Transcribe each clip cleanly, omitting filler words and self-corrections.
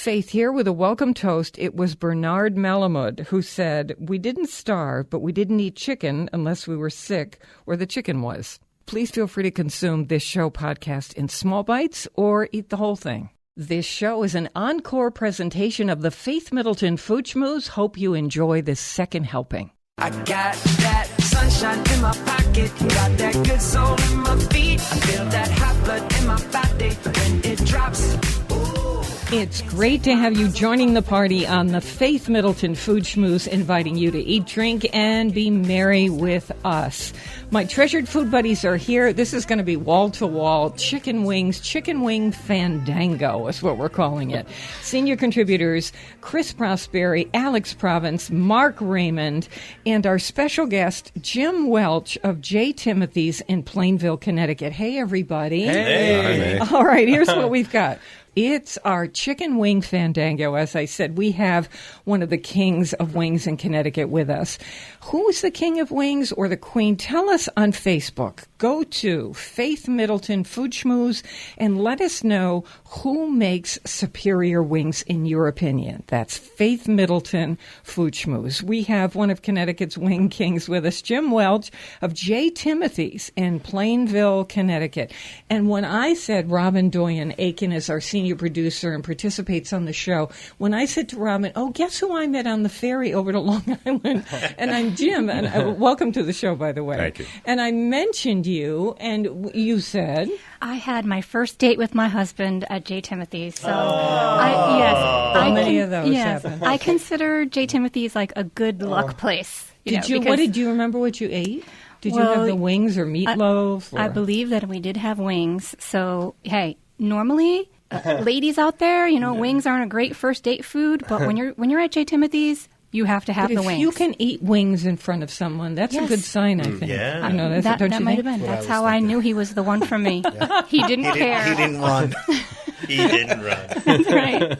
Faith here with a welcome toast. It was Bernard Malamud who said, "We didn't starve, but we didn't eat chicken unless we were sick or the chicken was." Please feel free to consume this show podcast in small bites or eat the whole thing. This show is an encore presentation of the Faith Middleton Food Schmooze. Hope you enjoy this second helping. I got that sunshine in my pocket, got that good soul in my feet. I feel that hot blood in my body when it drops. It's great to have you joining the party on the Faith Middleton Food Schmooze, inviting you to eat, drink, and be merry with us. My treasured food buddies are here. This is going to be wall-to-wall chicken wings, chicken wing fandango is what we're calling it. Senior contributors Chris Prosperi, Alex Province, Mark Raymond, and our special guest Jim Welch of J. Timothy's in Plainville, Connecticut. Hey, everybody. Hey. All right, here's what we've got. It's our chicken wing fandango. As I said, we have one of the kings of wings in Connecticut with us. Who's the king of wings or the queen? Tell us on Facebook. Go to Faith Middleton Food Schmooze and let us know who makes superior wings in your opinion. That's Faith Middleton Food Schmooze. We have one of Connecticut's wing kings with us, Jim Welch of J. Timothy's in Plainville, Connecticut. And when I said Robin Doyen-Aiken is our senior producer and participates on the show, when I said to Robin, "Oh, guess who I met on the ferry over to Long Island?" And I'm Jim, and welcome to the show, by the way. Thank you. And I mentioned you, and you said... I had my first date with my husband at J. Timothy's. So, How many of those happen? I consider J. Timothy's like a good luck place. What did you remember what you ate? Did you have the wings or meatloaf? I believe that we did have wings. So, hey, normally... ladies out there, wings aren't a great first date food, but when you're at J. Timothy's, you have to have the wings. If you can eat wings in front of someone, that's a good sign, I think. Yeah. I know that might have been. That's how I knew he was the one for me. Yeah. He didn't care. He didn't run. He didn't run. That's right.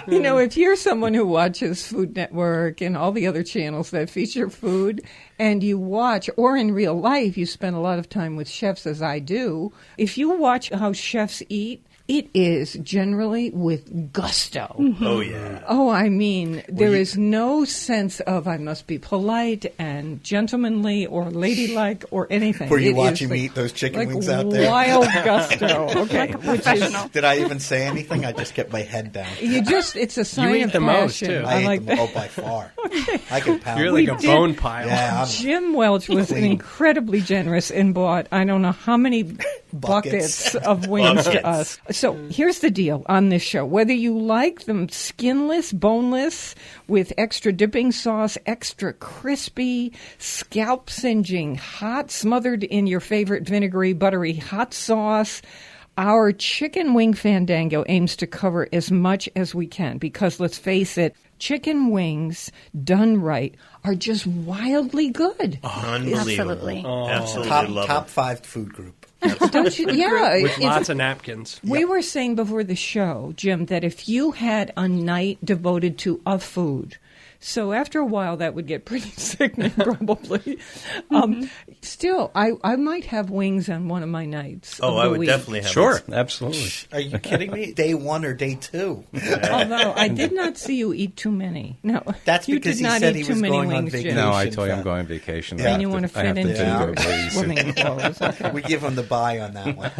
If you're someone who watches Food Network and all the other channels that feature food, and you watch, or in real life, you spend a lot of time with chefs, as I do, if you watch how chefs eat, it is generally with gusto. Mm-hmm. Oh, yeah. Oh, I mean, there is no sense of I must be polite and gentlemanly or ladylike or anything. Were you watching me eat those chicken wings out there? Wild gusto. Okay. Like a professional. Did I even say anything? I just kept my head down. It's a sign eat of the most, passion. too. I like ate them that. by far. I could pound You're them. like a bone pile. Yeah, Jim Welch was clean. incredibly generous and bought I don't know how many buckets of wings to us. So here's the deal on this show. Whether you like them skinless, boneless, with extra dipping sauce, extra crispy, scalp singeing, hot, smothered in your favorite vinegary, buttery hot sauce, our chicken wing fandango aims to cover as much as we can because, let's face it, chicken wings done right are just wildly good. Unbelievable. Absolutely. Absolutely love top it. 5 food group. Don't you? Yeah. With lots of napkins. We were saying before the show, Jim, that if you had a night devoted to a food, so after a while that would get pretty sickening probably. Still, I might have wings on one of my nights. Oh, of the I would week. definitely have Sure, it. absolutely. Are you kidding me? Day 1 or day 2? Although I did not see you eat too many. No, That's you because did he not said eat he too was many going on wings, Jim. vacation. No, I told you I'm going on vacation. Yeah. And you want to I have fit into do your at least. swimming clothes. Okay. We give him the buy on that one.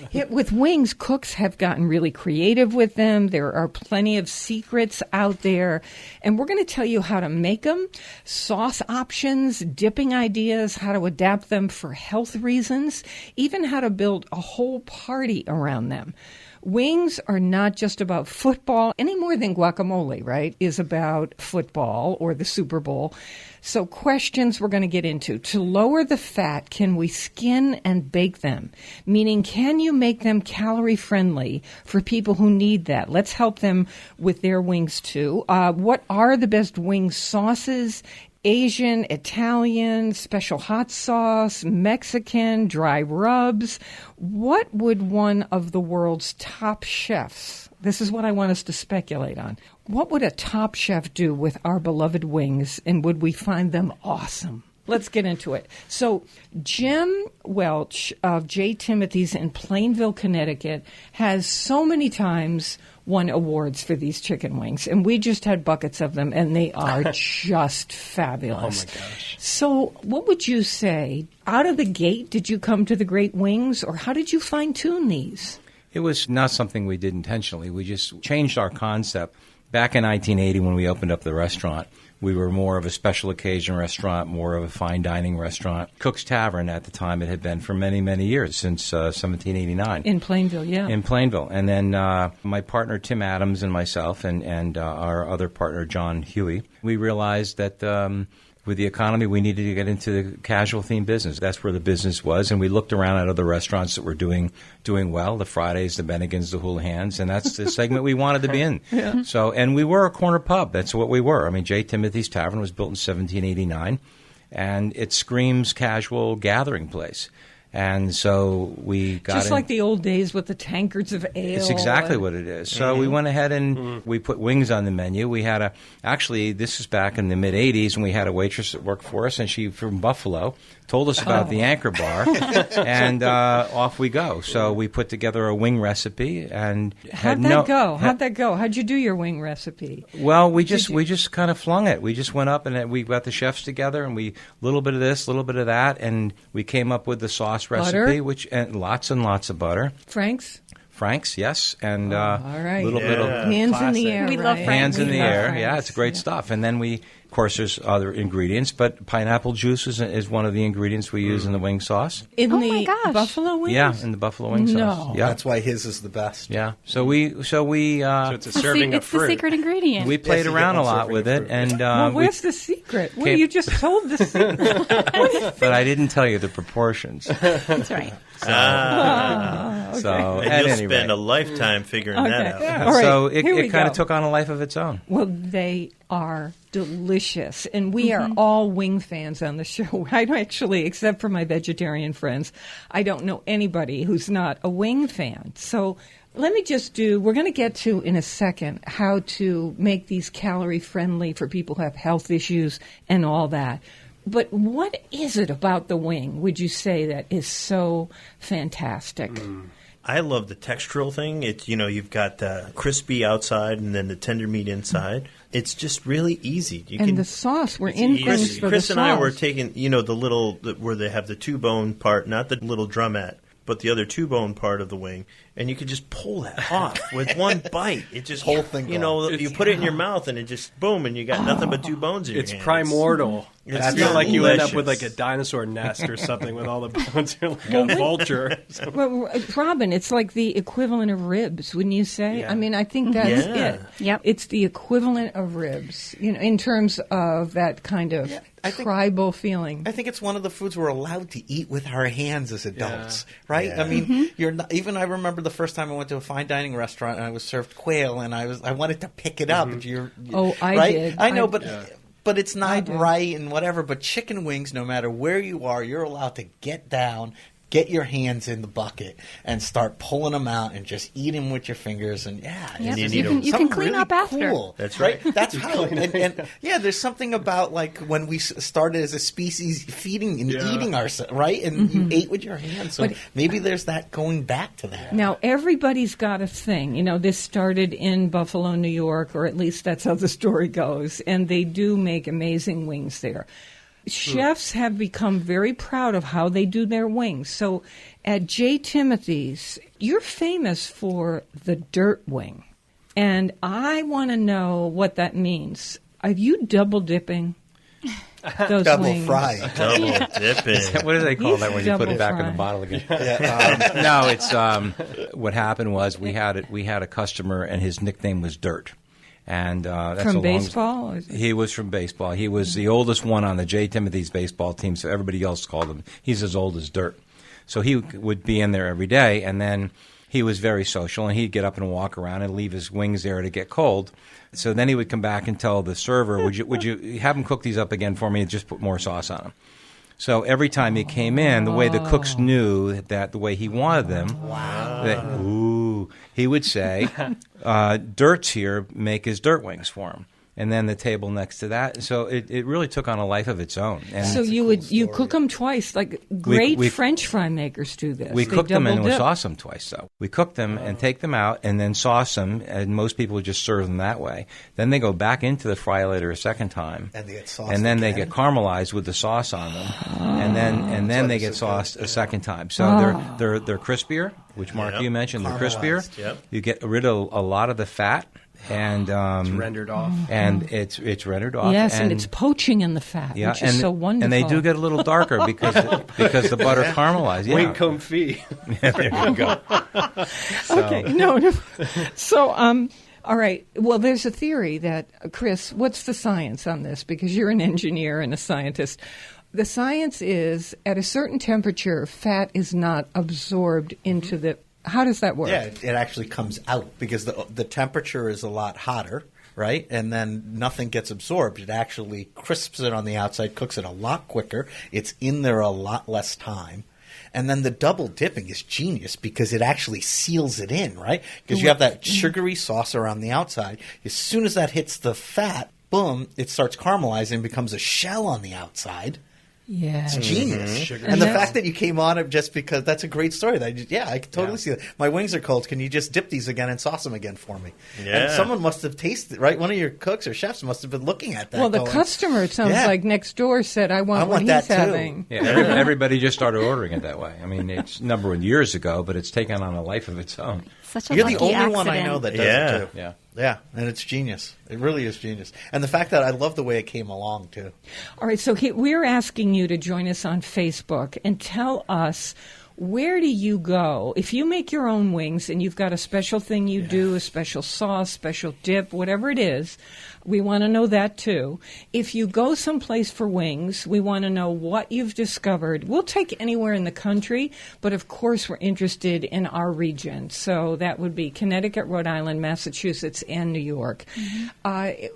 Yeah, with wings, cooks have gotten really creative with them. There are plenty of secrets out there. And we're going to tell you how to make them, sauce options, dipping ideas, how to adapt them for health reasons, even how to build a whole party around them. Wings are not just about football any more than guacamole, right, is about football or the Super Bowl. So questions we're going to get into. To lower the fat, can we skin and bake them? Meaning, can you make them calorie friendly for people who need that? Let's help them with their wings too. What are the best wing sauces? Asian, Italian, special hot sauce, Mexican, dry rubs. What would one of the world's top chefs, this is what I want us to speculate on, what would a top chef do with our beloved wings, and would we find them awesome? Let's get into it. So Jim Welch of J. Timothy's in Plainville, Connecticut, has so many times won awards for these chicken wings, and we just had buckets of them, and they are just fabulous. Oh, my gosh. So what would you say? Out of the gate, did you come to the great wings, or how did you fine-tune these? It was not something we did intentionally. We just changed our concept. Back in 1980 when we opened up the restaurant, we were more of a special occasion restaurant, more of a fine dining restaurant. Cook's Tavern at the time it had been for many, many years, since 1789. In Plainville, yeah. In Plainville. And then my partner Tim Adams and myself and our other partner John Huey, we realized that with the economy, we needed to get into the casual theme business. That's where the business was, and we looked around at other restaurants that were doing well, the Fridays, the Bennigans, the Houlihan's, and that's the segment we wanted to be in. Yeah. So, and we were a corner pub. That's what we were. I mean, J. Timothy's Tavern was built in 1789, and it screams casual gathering place. And so we got just like the old days with the tankards of ale. It's exactly what it is. So we went ahead and we put wings on the menu. We had actually, this is back in the mid-'80s, and we had a waitress that worked for us, and she, from Buffalo, told us about the Anchor Bar, and off we go. So we put together a wing recipe, and How'd that go? How'd you do your wing recipe? Well, we just kind of flung it. We just went up, and we got the chefs together, and we little bit of this, little bit of that, and we came up with the sauce recipe, and lots of butter. Frank's, yes, and all right. little bit of hands in the air. We love right? hands in We the love air. Frank's. Yeah, it's great stuff. And then of course, there's other ingredients, but pineapple juice is one of the ingredients we use in the wing sauce. In Oh the my gosh. buffalo wings? Yeah, in the buffalo wing No. sauce. Yeah, That's why his is the best. yeah. So we So it's a serving of It's the fruit. secret ingredient. we played Yes, you around get a one lot serving with of it, fruit. and Well, we- where's the secret? Well, Came- you just told the secret. but I didn't tell you the proportions. That's right. So And at you'll any spend rate. a lifetime figuring that out. Yeah. All right, So here we it kind go. of took on a life of its own. Well, they are delicious, and we are all wing fans on the show. I don't actually, except for my vegetarian friends, I don't know anybody who's not a wing fan. So let me just we're going to get to in a second how to make these calorie friendly for people who have health issues and all that. But what is it about the wing, would you say, that is so fantastic? I love the textural thing. It's, you've got the crispy outside and then the tender meat inside. It's just really easy. The sauce, we're in things for Chris the and I sauce. were taking, where they have the two-bone part, not the little drumette, but the other two-bone part of the wing, and you could just pull that off with one bite. It just Whole thing gone. you put it in your mouth, and it just boom, and you got nothing but two bones in your It's hand. primordial. It's I feel like you end up with delicious. like a dinosaur nest or something with all the bones. You're like a vulture. Well, Robin, it's like the equivalent of ribs, wouldn't you say? Yeah. I mean, I think that's Yeah. it. Yep. It's the equivalent of ribs, in terms of that kind of I think- tribal feeling. I think it's one of the foods we're allowed to eat with our hands as adults, right? Yeah. I mean, you're not, even I remember the first time I went to a fine dining restaurant and I was served quail and I wanted to pick it up. And I right? did. I know, I- but it's not did. right and whatever. But chicken wings, no matter where you are, you're allowed to get down, get your hands in the bucket, and start pulling them out and just eat them with your fingers. And Yep. you You need can, them. you can something clean really up after. cool. That's right. That's how. And there's something about like when we started as a species feeding and eating ourselves, right? And you ate with your hands. So But- maybe there's that going back to that. Now, everybody's got a thing. This started in Buffalo, New York, or at least that's how the story goes. And they do make amazing wings there. Chefs have become very proud of how they do their wings. So at J. Timothy's, you're famous for the dirt wing. And I want to know what that means. Are you double dipping those Double wings? fry. Double dipping. What do they call He's that when you put it back in the double bottle again? No, it's what happened was we had a customer and his nickname was Dirt. And that's From a long- baseball? He was from baseball. He was the oldest one on the J. Timothy's baseball team, so everybody else called him. He's as old as dirt. So he would be in there every day, and then he was very social, and he'd get up and walk around and leave his wings there to get cold. So then he would come back and tell the server, would you have him cook these up again for me and just put more sauce on them? So every time he came in, the way the cooks knew that the way he wanted them, he would say, Dirt's here, make his dirt wings for him. and then the table next to that. So it really took on a life of its own. And So you cook them twice, like great we- French fry makers do this. we They cook them and double we dip. sauce them twice, though. We cook them and take them out and then sauce them, and most people would just serve them that way. Then they go back into the fryolator a second time, And they get sauced and then they again. get caramelized with the sauce on them, and then they get sauced a second time. So they're crispier, which Mark Yep. you mentioned. They're crispier. Caramelized, yep. You get rid of a lot of the fat, and rendered off. and it's rendered off. Yes, and it's poaching in the fat, yeah, which is so wonderful. and they do get a little darker because the butter caramelized. Yeah. Wing confit. There you go. Okay, no. So, all right. Well, there's a theory that, Chris, what's the science on this? Because you're an engineer and a scientist. The science is at a certain temperature, fat is not absorbed into the. How does that work? Yeah, it actually comes out because the temperature is a lot hotter, right? And then nothing gets absorbed. It actually crisps it on the outside, cooks it a lot quicker. It's in there a lot less time. And then the double dipping is genius because it actually seals it in, right? Because you have that sugary sauce around the outside. As soon as that hits the fat, boom, it starts caramelizing and becomes a shell on the outside. Yeah. It's genius. Sugar And the shell. fact that you came on it just because that's a great story. I can totally see that. My wings are cold. Can you just dip these again and sauce them again for me? Yeah. And someone must have tasted, right? One of your cooks or chefs must have been looking at that. Well, the going, customer, it sounds Yeah. like next door said, I want I what want he's that too. having. Yeah, everybody just started ordering it that way. I mean, it's number one years ago, but it's taken on a life of its own. Such a You're lucky the only accident. one I know that does Yeah. it too. Yeah. Yeah, and it's genius. It really is genius. And the fact that I love the way it came along too. All right, so we're asking you to join us on Facebook and tell us, where do you go if you make your own wings and you've got a special thing you do, a special sauce, special dip, whatever it is? We want to know that too. If you go someplace for wings, we want to know what you've discovered. We'll take anywhere in the country, but of course we're interested in our region. So that would be Connecticut, Rhode Island, Massachusetts, and New York.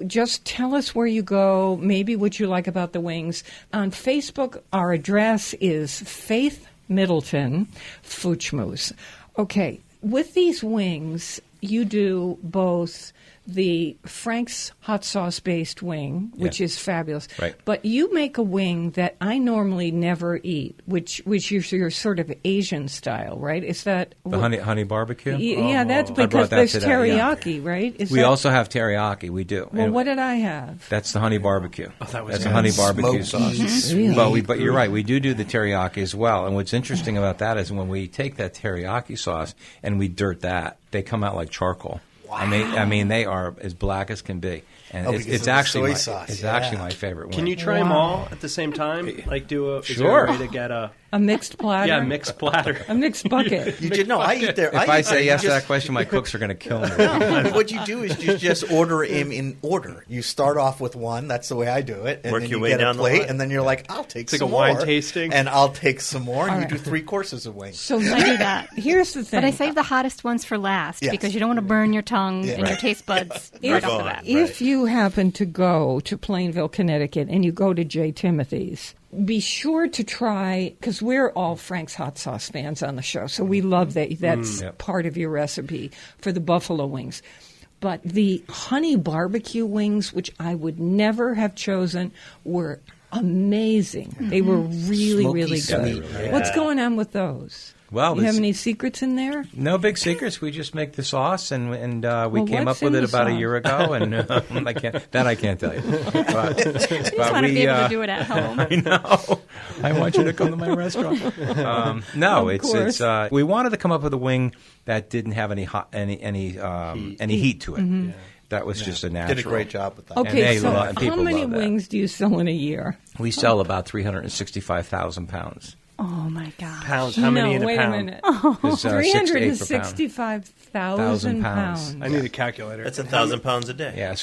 Just tell us where you go, maybe what you like about the wings. On Facebook, our address is Faith Middleton Fuchmus. Okay, with these wings, you do both the Frank's hot sauce based wing, which is fabulous. Right. But you make a wing that I normally never eat, which is your sort of Asian style, right? Is that The honey barbecue? Yeah, that's I brought because that there's today, yeah. teriyaki, right? Is We that, also have teriyaki. We do. well, And what did I have? that's the honey barbecue. Oh, that was that's good. a honey barbecue Smoky, sauce. sweet. But you're right. We do the teriyaki as well. And what's interesting about that is when we take that teriyaki sauce and we dirt that, they come out like charcoal. Wow. I mean, they are as black as can be. And because it's of the actually soy sauce, it's yeah. actually my favorite one. Can you try them all at the same time? Like do a is there Sure. a way to get a Mixed platter? mixed platter? A mixed bucket. You did no. I eat there. If I say yes to that question, my cooks are going to kill me. What you do is you just order them in order. You start off with one. That's the way I do it. And Work then your you way get down a the plate, line. and then you're like, I'll take like some a wine more, tasting. and I'll take some more, and All you right. do 3 courses of wings. So I do that. here's the thing. But I save the hottest ones for last Yes. because you don't want to burn your tongue Yeah. and your taste buds right off the bat. If you happen to go to Plainville, Connecticut, and you go to J. Timothy's, be sure to try, because we're all Frank's hot sauce fans on the show, so we love that. That's Yep. part of your recipe for the buffalo wings. But the honey barbecue wings, which I would never have chosen, were amazing. They were really, Smoky really sweet. good. Yeah. What's going on with those? Well, you have it's- any secrets in there? No big secrets. We just make the sauce, and we Well, came what's up with in it the about a sauce? year ago, and I can't tell you. But, I just want to be able to do it at home. I know. I want you to come to my restaurant. No, Of course. it's we wanted to come up with a wing that didn't have any heat to it. Mm-hmm. That was just a natural. Did a great job with that. And Okay, they so love- how people many love that. wings do you sell in a year? We sell about 365,000 pounds. Oh my God. Pounds. How many no, in a wait pound? a minute. It's, 6 to 8 per pound. 365,000 pounds. I need a calculator. That's 1,000 pounds a day. Yeah, Are-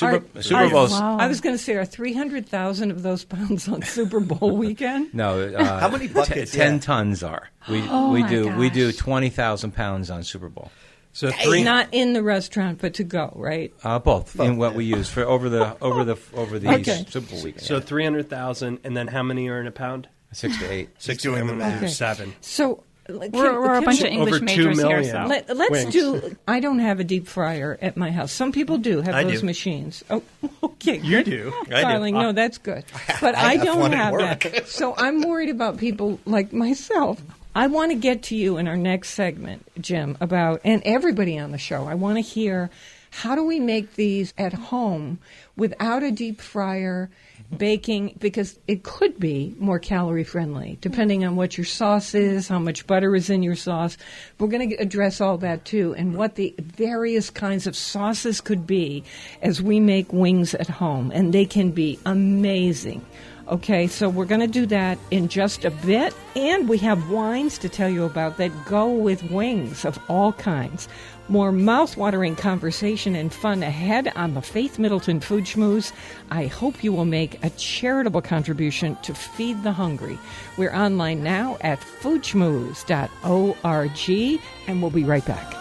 Super Bowl's. Wow. I was going to say, are 300,000 of those pounds on Super Bowl weekend? No, How many buckets? 10 Yeah. tons are. We my do gosh. 20,000 pounds on Super Bowl. So Not in the restaurant, but to go, right? Both in what we use for over the Okay. Super Bowl weekend. So 300,000, and then how many are in a pound? 6 to 8. She's doing the I'm gonna math. do Okay. 7. So We're a bunch of English Over 2 majors here, million. so. Let's Wings. do. I don't have a deep fryer at my house. Some people do have I those do. machines. Oh, okay. You do. I do. Darling, no, that's good. But I I have don't one at have work. that. So I'm worried about people like myself. I want to get to you in our next segment, Jim, about, and everybody on the show, I want to hear, how do we make these at home without a deep fryer, baking, because it could be more calorie friendly, depending on what your sauce is, how much butter is in your sauce. We're going to address all that too, and what the various kinds of sauces could be as we make wings at home, and they can be amazing. Okay, so we're going to do that in just a bit, and we have wines to tell you about that go with wings of all kinds. More mouth-watering conversation and fun ahead on the Faith Middleton Food Schmooze. I hope you will make a charitable contribution to feed the hungry. We're online now at foodschmooze.org, and we'll be right back.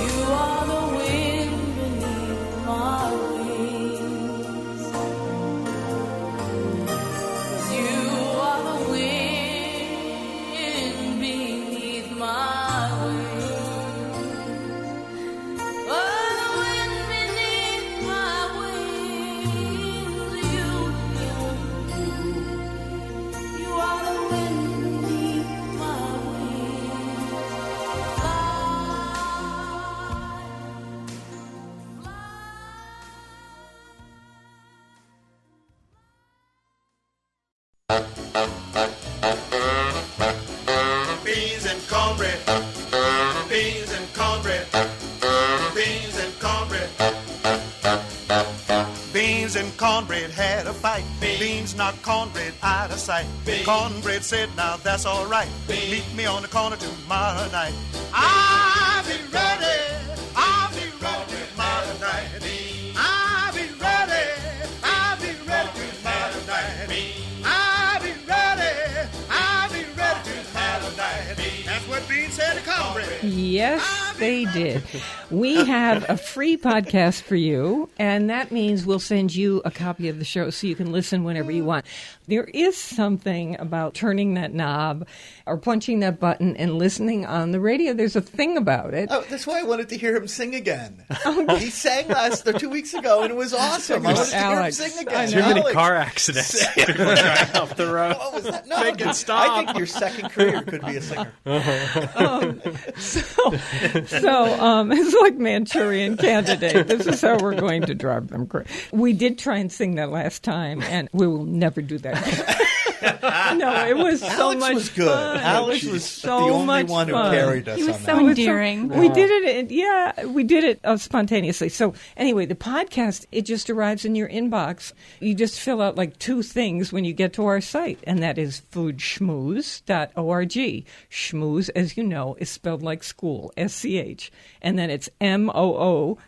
You are the wind beneath my wings. You are the wind beneath my wings. Oh, the wind beneath my wings. You are the wind beneath my wings. Beans and cornbread. Beans and cornbread. Beans and cornbread. Beans and cornbread had a fight. Beans knocked cornbread out of sight. Cornbread said, now that's all right. Meet me on the corner tomorrow night. I'll be ready. I'll be ready tomorrow night. I'll be ready. I'll be ready tomorrow night. I'll be ready. I'll be ready tomorrow night. That's what Beans said to cornbread. Yes, they did. We have a free podcast for you, and that means we'll send you a copy of the show so you can listen whenever you want. There is something about turning that knob or punching that button and listening on the radio. There's a thing about it. Oh, that's why I wanted to hear him sing again. He sang 2 weeks ago, and it was awesome. I wanted to hear him Alex, sing I again. know. Too many Alex. car accidents. People driving off the road. What was that? No, Make it I stop. think your second career could be a singer. It's like Manchurian Candidate. This is how we're going to drive them crazy. We did try and sing that last time, and we will never do that again. No, it was so Alex much was good. fun. Alex was so the only much one who fun. carried us He was on so that. It was endearing. We did it. We did it spontaneously. So anyway, the podcast, it just arrives in your inbox. You just fill out like 2 things when you get to our site, and that is foodschmooze.org. Schmooze, as you know, is spelled like school, SCH, and then it's MOOZE.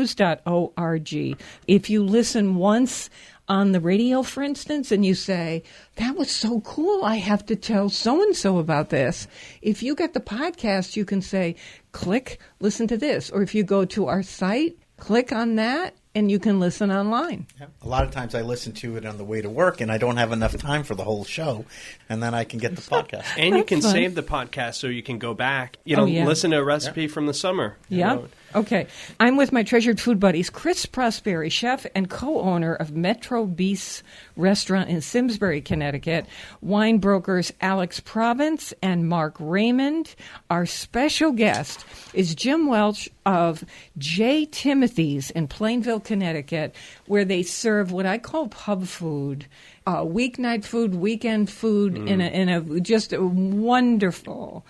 Foodschmooze.org. If you listen once on the radio, for instance, and you say, that was so cool, I have to tell so-and-so about this. If you get the podcast, you can say, click, listen to this. Or if you go to our site, click on that, and you can listen online. A lot of times I listen to it on the way to work, and I don't have enough time for the whole show, and then I can get the podcast. And you can That's fun. save the podcast so you can go back, yeah. listen to a recipe from the summer. you Yeah. know. Okay. I'm with my treasured food buddies, Chris Prosperi, chef and co-owner of Metro Beast Restaurant in Simsbury, Connecticut, wine brokers Alex Province and Mark Raymond. Our special guest is Jim Welch of J. Timothy's in Plainville, Connecticut, where they serve what I call pub food. Weeknight food, weekend food in a just a wonderful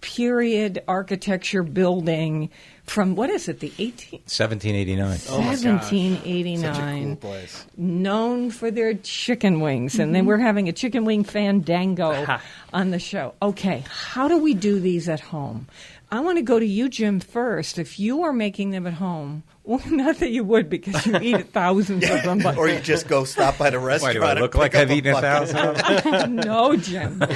period architecture building from, what is it, the 1789. 1789. Such a cool place. Known for their chicken wings. And then we're having a chicken wing fandango on the show. Okay, how do we do these at home? I want to go to you, Jim, first. If you are making them at home, well, not that you would because you eat thousands of them. But Or you just go stop by the restaurant. Why do I look like I've eaten 1,000 of them? no, Jim. You're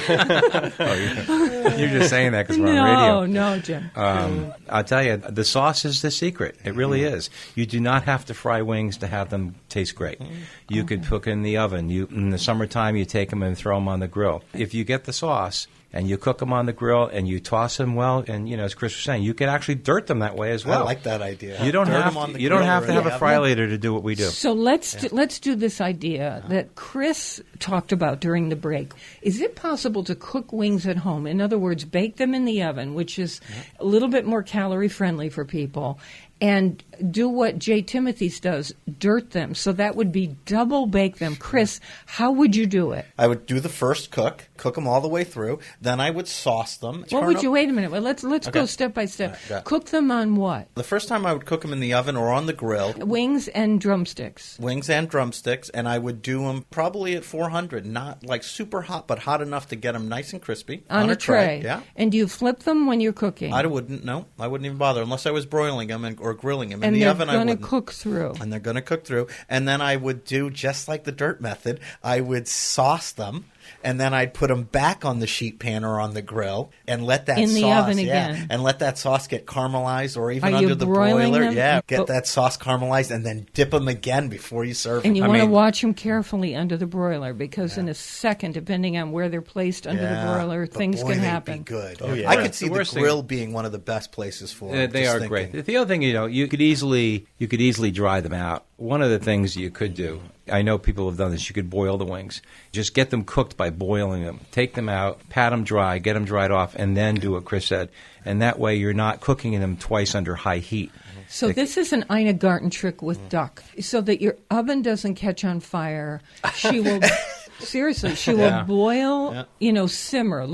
just saying that because we're on radio. No, Jim. I'll tell you, the sauce is the secret. It really is. You do not have to fry wings to have them taste great. You could cook in the oven. In the summertime, you take them and throw them on the grill. If you get the sauce and you cook them on the grill and you toss them well, and as Chris was saying, you can actually dirt them that way as well. I like that idea. You don't have to have a fryolator to do what we do. So let's do this idea that Chris talked about during the break. Is it possible to cook wings at home? In other words, bake them in the oven, which is a little bit more calorie friendly for people, and do what J. Timothy's does, dirt them. So that would be double bake them. Chris, how would you do it? I would do the first cook them all the way through. Then I would sauce them. Wait a minute. Well, let's go step by step. Cook them on what? The first time I would cook them in the oven or on the grill. Wings and drumsticks. And I would do them probably at 400, not like super hot, but hot enough to get them nice and crispy. On a tray. Yeah. And do you flip them when you're cooking? I wouldn't even bother unless I was broiling them or grilling them. In the oven, I wouldn't. cook through. And they're going to cook through. And then I would do just like the dirt method. I would sauce them. And then I'd put them back on the sheet pan or on the grill and let that in sauce, the oven again. and let that sauce get caramelized or even Are you under the broiling broiler. them? Yeah, get that sauce caramelized and then dip them again before you serve them. And you want to watch them carefully under the broiler because in a second, depending on where they're placed under the broiler, things can happen. Be good. Oh, yeah. I could see the grill being one of the best places for it. They are great. The other thing, you could easily dry them out. One of the things you could do, I know people have done this, you could boil the wings. Just get them cooked by boiling them. Take them out, pat them dry, get them dried off, and then do what Chris said. And that way you're not cooking them twice under high heat. So this is an Ina Garten trick with duck, so that your oven doesn't catch on fire. She will... Seriously, she will boil,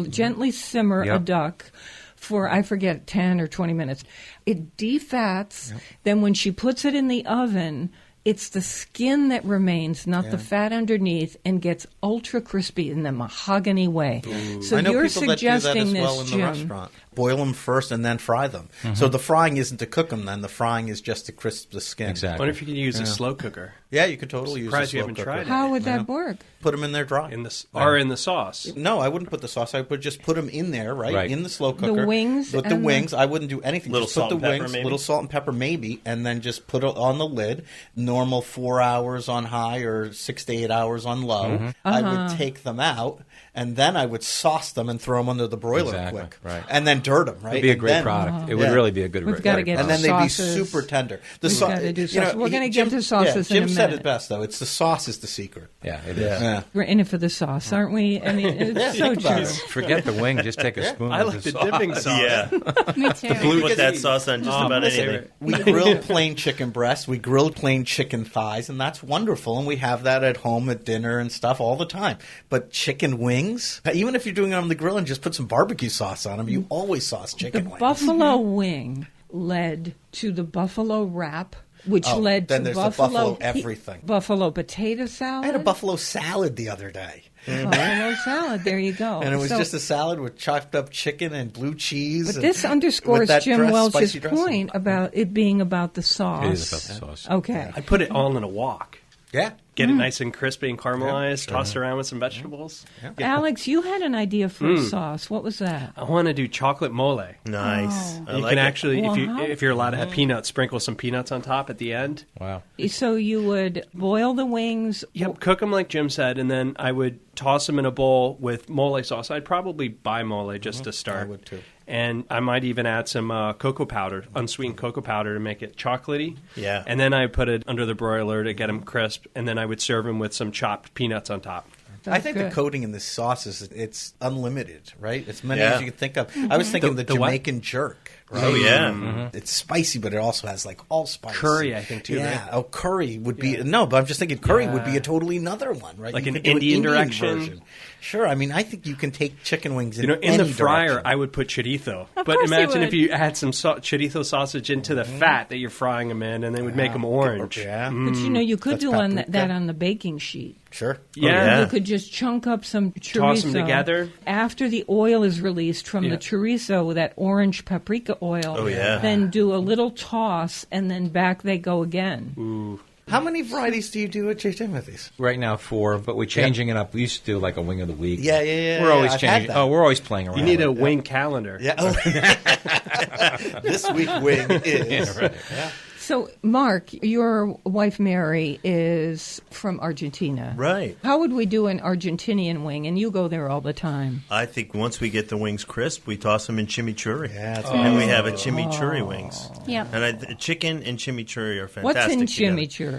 gently simmer a duck for, I forget, 10 or 20 minutes. It defats. Then when she puts it in the oven, it's the skin that remains, not the fat underneath, and gets ultra crispy in the mahogany way. Ooh. So I know you're people that do that suggesting as this, well in the Jim. restaurant. Boil them first and then fry them. So the frying isn't to cook them then. The frying is just to crisp the skin. Exactly. I wonder if you could use a slow cooker. Yeah, you could totally use a Surprised slow you haven't cooker. tried it. How would that work? Put them in there dry. In the sauce. No, I wouldn't put the sauce. I would just put them in there, right? In the slow cooker. The wings? With the wings, I wouldn't do anything. Little just put salt the and pepper, wings, maybe? little salt and pepper maybe, and then just put it on the lid. Normal 4 hours on high or 6 to 8 hours on low. I would take them out, and then I would sauce them and throw them under the broiler quick. Right. And then dirt them, right? It'd be a great product. It would really be a good We've got to get and then sauces. they'd be super tender. We've got to do sauces. We're going to get to sauces in a minute. Jim said it best, though. It's the sauce is the secret. Yeah, it is. Yeah. We're in it for the sauce, aren't we? I mean, it's so true. Forget the wing. Just take a spoon. I like the dipping sauce. Yeah. Me too. You put that sauce on just about anything. We grill plain chicken breasts. We grill plain chicken thighs, and that's wonderful. And we have that at home at dinner and stuff all the time. But chicken wings, even if you're doing it on the grill and just put some barbecue sauce on them, you always sauce chicken wings. Buffalo wing led to the buffalo wrap, which led then to there's buffalo the buffalo everything. Buffalo potato salad. I had a buffalo salad the other day. Buffalo salad. There you go. And it was just a salad with chopped up chicken and blue cheese. But this underscores Jim Welch's point about it being about the sauce. It is about the sauce. Okay. I put it all in a wok. Yeah. Get it nice and crispy and caramelized, tossed around with some vegetables. Alex, you had an idea for a sauce. What was that? I want to do chocolate mole. Nice. I You like can it. actually, if you're allowed to have peanuts, sprinkle some peanuts on top at the end. Wow. So you would boil the wings. Yep, cook them like Jim said, and then I would toss them in a bowl with mole sauce. I'd probably buy mole just to start. I would too. And I might even add some cocoa powder, unsweetened cocoa powder to make it chocolatey. Yeah. And then I put it under the broiler to get them crisp, and then I would serve them with some chopped peanuts on top. I think the coating in this sauce it's unlimited, right? As many as you can think of. I was thinking the Jamaican jerk, right? Oh, yeah. It's spicy, but it also has like allspice. Curry, I think, too, Yeah. right? Oh, curry would be... No, but I'm just thinking curry would be a totally another one, right? Like You an could do Indian direction. version. Sure. I mean, I think you can take chicken wings in in the any fryer, direction. I would put chorizo. But course you imagine would. if you add some chorizo sausage into the fat that you're frying them in, and they would make them orange. Yeah. But you could That's do paprika. that on the baking sheet. Sure. Yeah. You could just chunk up some chorizo. Toss them together. After the oil is released from the chorizo, that orange paprika oil. Oh, yeah. Then do a little toss, and then back they go again. Ooh. How many varieties do you do at J. Timothy's? Right now 4, but we're changing it up. We used to do like a wing of the week. Yeah. We're always I've had changing. that. Oh, we're always playing around. You need a with it. wing calendar. Yeah. Oh. This week wing is. Yeah, right. So, Mark, your wife Mary is from Argentina. Right. How would we do an Argentinian wing? And you go there all the time. I think once we get the wings crisp, we toss them in chimichurri. Yeah, that's And we have a chimichurri wings. Yeah. And chicken and chimichurri are fantastic. What's in together.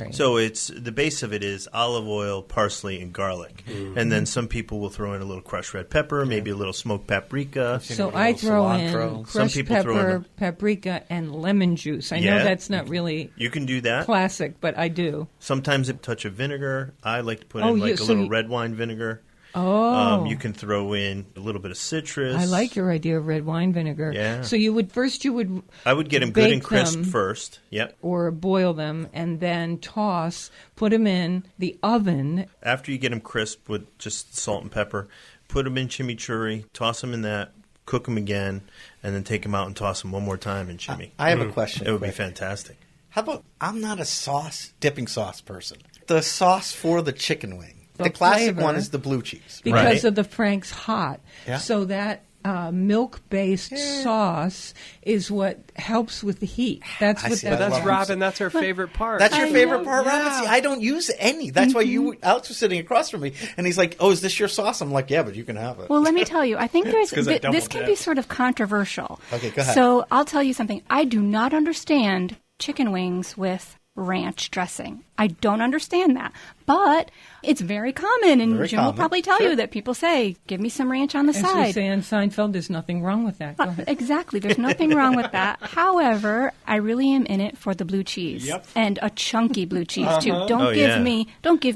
chimichurri? So it's the base of it is olive oil, parsley, and garlic. And then some people will throw in a little crushed red pepper, maybe a little smoked paprika. So I throw in cilantro. Some crushed people throw in pepper, paprika, and lemon juice. I know Yeah. that's not really You can do that. classic, but I do. Sometimes a touch of vinegar. I like to put Oh, in like you- a so little you- red wine vinegar. Oh. You can throw in a little bit of citrus. I like your idea of red wine vinegar. Yeah. So you would I would get them good and bake crisp them. first. Yep. or boil them and then put them in the oven. After you get them crisp with just salt and pepper, put them in chimichurri, toss them in that, cook them again, and then take them out and toss them one more time in chimi. I have a question. It would be quick. fantastic. How about, I'm not a dipping sauce person. The sauce for the chicken wing. The classic flavor. one is the blue cheese. Because Right. of the Frank's Hot. Yeah. So that milk-based sauce is what helps with the heat. That's I what see. that But that's love it. Robin. That's her favorite part. That's your I favorite know, part, Robin? yeah. See, I don't use any. That's why Alex was sitting across from me, and he's like, "Oh, is this your sauce?" I'm like, "Yeah, but you can have it." Well, let me tell you, I think there's 'cause I this can be double-dipped. sort of controversial. Okay, go ahead. So I'll tell you something. I do not understand chicken wings with ranch dressing. I don't understand that. But it's very common, and Very Jim will common. probably tell Sure. you that people say, give me some ranch on the As we side. say on Seinfeld, there's nothing wrong with that. Go ahead. Exactly. There's nothing wrong with that. However, I really am in it for the blue cheese. Yep. And a chunky blue cheese too. Don't Oh, give yeah.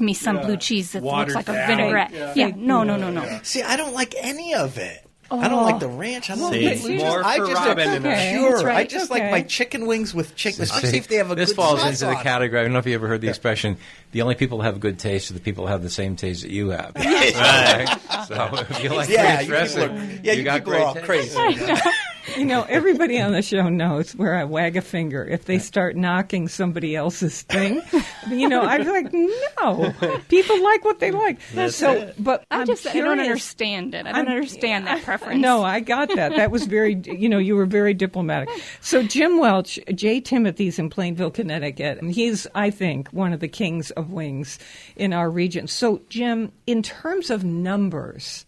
me some blue cheese that Watered looks like a down. vinaigrette. Yeah. No. See, I don't like any of it. I don't like the ranch. I don't See, like the blue cheese. more I for just Robin am and I. Okay, pure. that's right, I just like okay. my chicken wings with chicken, especially if they have a This good falls sauce into the on it. category. I don't know if you ever heard the expression, the only people who have good taste are the people who have the same taste that you have. Right. So if you like Yeah, ranch you people dressing, are, you got people are all great crazy. taste. You know, everybody on the show knows where I wag a finger if they start knocking somebody else's thing. You know, I'm like, no, people like what they like. But I I'm don't curious. understand it. I don't understand that preference. No, I got that. That was very, you were very diplomatic. So Jim Welch, J. Timothy's in Plainville, Connecticut, and he's, I think, one of the kings of wings in our region. So, Jim, in terms of numbers,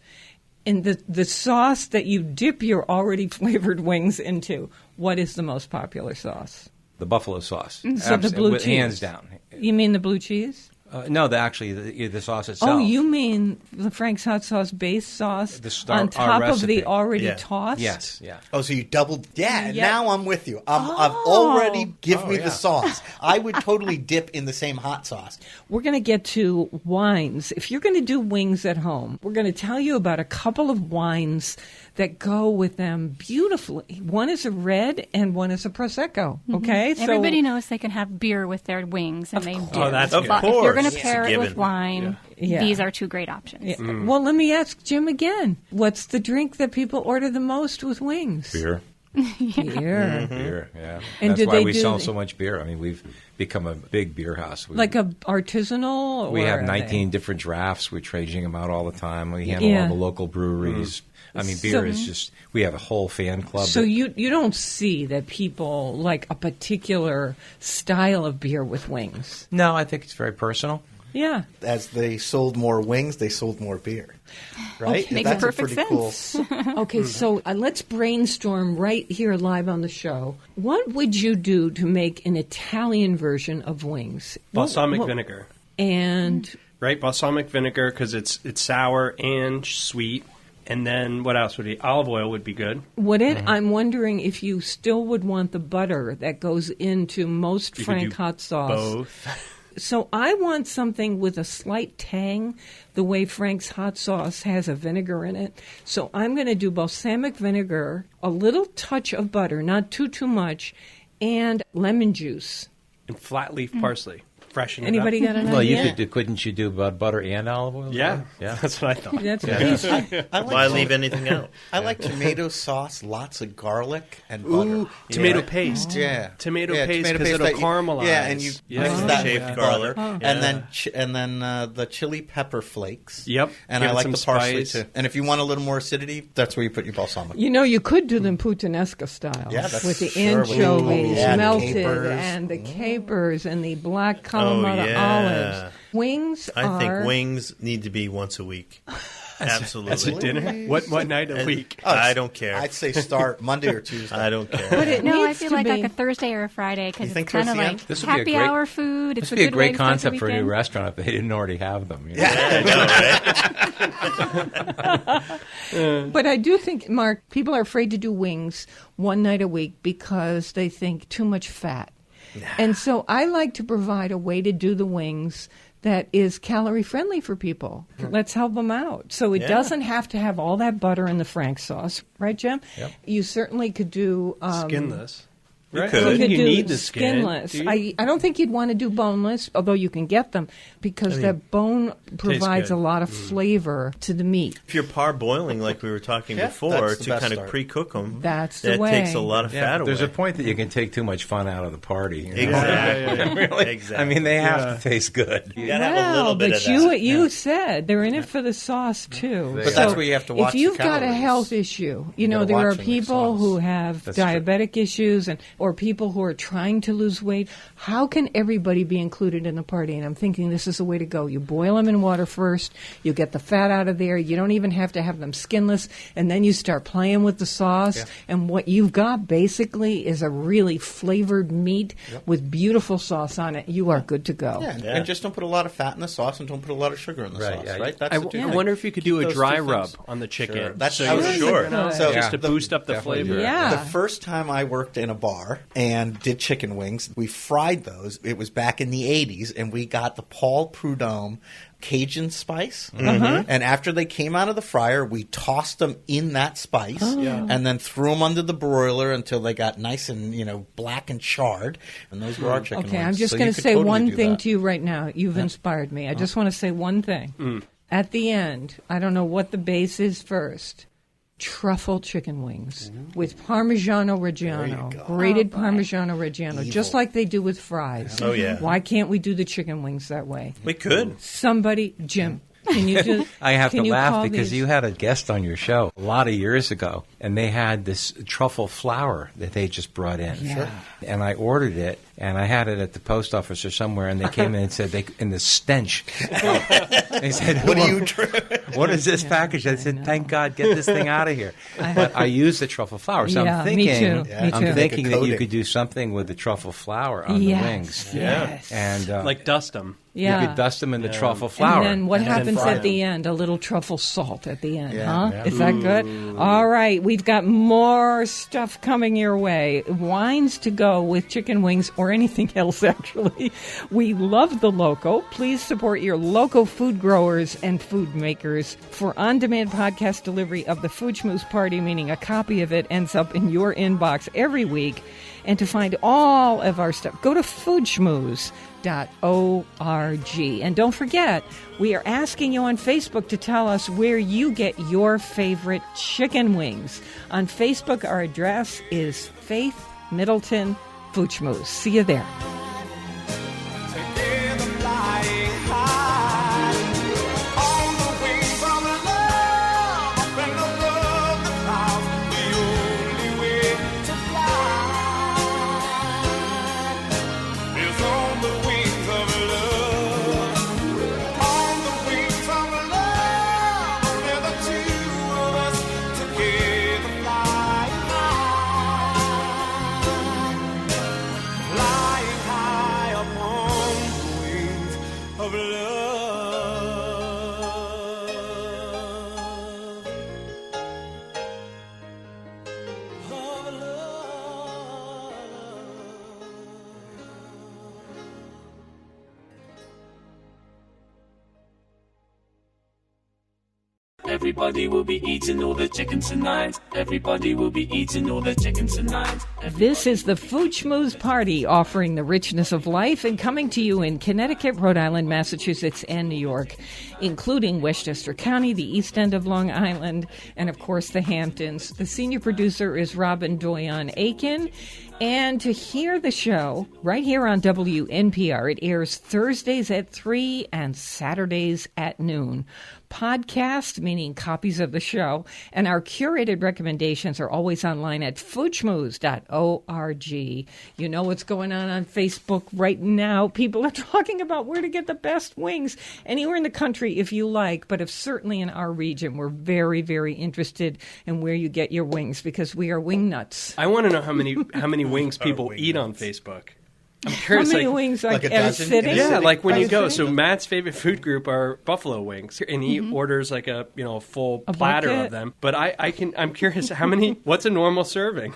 in the sauce that you dip your already flavored wings into, what is the most popular sauce? The buffalo sauce. So the blue with cheese. hands down. You mean the blue cheese? No, the sauce itself. Oh, you mean the Frank's hot sauce base sauce Our on top of recipe. the already Yeah. tossed? Yes, yeah. Oh, so you doubled? Yeah, Yeah. now I'm with you. I've already give me yeah. the sauce. I would totally dip in the same hot sauce. We're going to get to wines. If you're going to do wings at home, we're going to tell you about a couple of wines that go with them beautifully. One is a red and one is a prosecco. Okay, Everybody knows they can have beer with their wings, and they do. Oh, that's Of good. But if you're going course. to pair It's a it with given. wine, Yeah. these are two great options. Yeah. Well, let me ask Jim again. What's the drink that people order the most with wings? Beer. Beer. Beer, yeah. And That's did why they we do sell the- so much beer. I mean, we've become a big beer house. Like a artisanal? We or have are 19 different drafts. We're changing them out all the time. We handle Yeah. all the local breweries. I mean, beer is just, we have a whole fan club. So that- you don't see that people like a particular style of beer with wings? No, I think it's very personal. Yeah. As they sold more wings, they sold more beer. Right? Okay. Makes That's a perfect pretty sense. cool. Okay, so let's brainstorm right here live on the show. What would you do to make an Italian version of wings? Balsamic vinegar. And Right, balsamic vinegar because it's sour and sweet. And then what else would be? Olive oil would be good. would it? I'm wondering if you still would want the butter that goes into most You could Frank do hot sauce. Both. So I want something with a slight tang, the way Frank's hot sauce has a vinegar in it. So I'm going to do balsamic vinegar, a little touch of butter, not too much, and lemon juice. And flat leaf parsley. Freshen Anybody it up. got an Well, idea? couldn't you do butter and olive oil? Yeah, Yeah. that's what I thought. That's what he said. Why leave anything out? I like tomato sauce, lots of garlic and butter. Ooh, tomato Yeah. paste. Yeah, Tomato Yeah, paste tomato because it'll that you- caramelize. Yeah, and you Yeah. mix Oh. that Shaved with garlic. butter, Yeah. and then the chili pepper flakes. Yep. and Give I it like some the parsley spice. too. And if you want a little more acidity, that's where you put your balsamic. You know, you could do them puttanesca style Yeah, that's with the sure, with the- anchovies yeah, the melted capers. and the capers and the black Kalamata yeah. olives. Wings I think are... wings need to be once a week. Absolutely. That's a dinner. What night a week? I don't care. I'd say start Monday or Tuesday. I don't care. But it No, I needs feel to like be... a Thursday or a Friday because You it's think kind of towards the like end? This would be a happy great- hour food. It's This a would be a good way great to start the concept for a new weekend. restaurant if they didn't already have them. You know? I know, right? But I do think, Mark, people are afraid to do wings one night a week because they think too much fat. And so I like to provide a way to do the wings that is calorie friendly for people. Let's help them out. So it Yeah. doesn't have to have all that butter in the Frank sauce, right, Jim? Yep. You certainly could do Skinless. You Right? could. I don't think could you do need the skin. skinless. do you? I don't think you'd want to do boneless, although you can get them because that bone provides good. a lot of flavor to the meat. If you're parboiling, like we were talking Yeah, before, that's the to best kind of start. pre-cook them, That's the that way. takes a lot of fat away. There's a point that you can take too much fun out of the party. You know? Exactly. Really? Exactly. I mean, they have to taste good. You gotta have a little bit but of you that. you said they're in it for the sauce too. But But that's where you have to watch If you've the got a calories. health issue, you know gotta there are watch them with people sauce. who have That's true. diabetic issues or people who are trying to lose weight. How can everybody be included in the party? And I'm thinking this is the way to go. You boil them in water first. You get the fat out of there. You don't even have to have them skinless, and then you start playing with the sauce. Yeah. And what you've got basically is a really flavored meat with beautiful sauce on it. You are good to go. Yeah, Yeah. and just don't put a lot of fat in the sauce and don't put a lot of sugar in the Right, sauce, yeah. right? That's I the two wonder things. if you could do a Those dry two rub things. on the chicken. Sure. That's so I was you- thinking. Sure. Good. So just to the- boost up the definitely flavor. do Yeah. The first time I worked in a bar and did chicken wings, we fried those. It was back in the 80s, and we got the Paul Prudhomme Cajun spice. And after they came out of the fryer, we tossed them in that spice and then threw them under the broiler until they got nice and, black and charred. And those were our chicken wings. Okay, I'm just So going you to could say totally one do thing that. to you right now. You've inspired me. I just want to say one thing. At the end, I don't know what the base is first. Truffle chicken wings with Parmigiano Reggiano, grated Parmigiano Reggiano, just like they do with fries. Oh, yeah. Why can't we do the chicken wings that way? We could. Somebody, Jim, can you do? I have can to you laugh call because these- you had a guest on your show a lot of years ago, and they had this truffle flour that they just brought in. Yeah. And I ordered it, and I had it at the post office or somewhere, and they came in and said, in the stench. They said, What do you what is this package? I said, thank God, get this thing out of here. But I used the truffle flour, so Yeah, I'm me thinking, too, me I'm too. thinking Make a that you coating. could do something with the truffle flour on Yes, the wings. yes. And Like dust them. Yeah. you could dust them in the truffle flour. And then what And then happens fry at the end? A little truffle salt at the end, Yeah. huh? Yeah. Is that good? All right, we've got more stuff coming your way. Wines to go with chicken wings or anything else, actually. We love the Loco. Please support your local food growers and food makers. For on-demand podcast delivery of the Food Schmooze Party, meaning a copy of it ends up in your inbox every week. And to find all of our stuff, go to foodschmooze.org. And don't forget, we are asking you on Facebook to tell us where you get your favorite chicken wings. On Facebook, our address is Faith Middleton Food Schmooze. See you there. Together flying high on the wings of love, up and above the clouds, the only way to fly is on the wings of love. On the wings of love, only the two of us together flying high. Flying Everybody will be eating all the chicken tonight. Everybody will be eating all the chicken tonight. This is the Food Schmooze Party, offering the richness of life and coming to you in Connecticut, Rhode Island, Massachusetts, and New York, including Westchester County, the East End of Long Island, and, of course, the Hamptons. The senior producer is Robin Doyon-Aiken. And to hear the show, right here on WNPR, it airs Thursdays at 3 and Saturdays at noon. Podcast, meaning copies of the show, and our curated recommendations are always online at foodschmooze.org. You know what's going on Facebook right now. People are talking about where to get the best wings anywhere in the country if you like, but if certainly in our region, we're very, very interested in where you get your wings because we are wing nuts. I want to know how many wings people eat on Facebook. I'm curious. How many wings like a at a dozen? sitting? Yeah, like when Are you go. sitting? So Matt's favorite food group are buffalo wings, and he orders like a full platter bucket? of them. But I'm curious how many. What's a normal serving?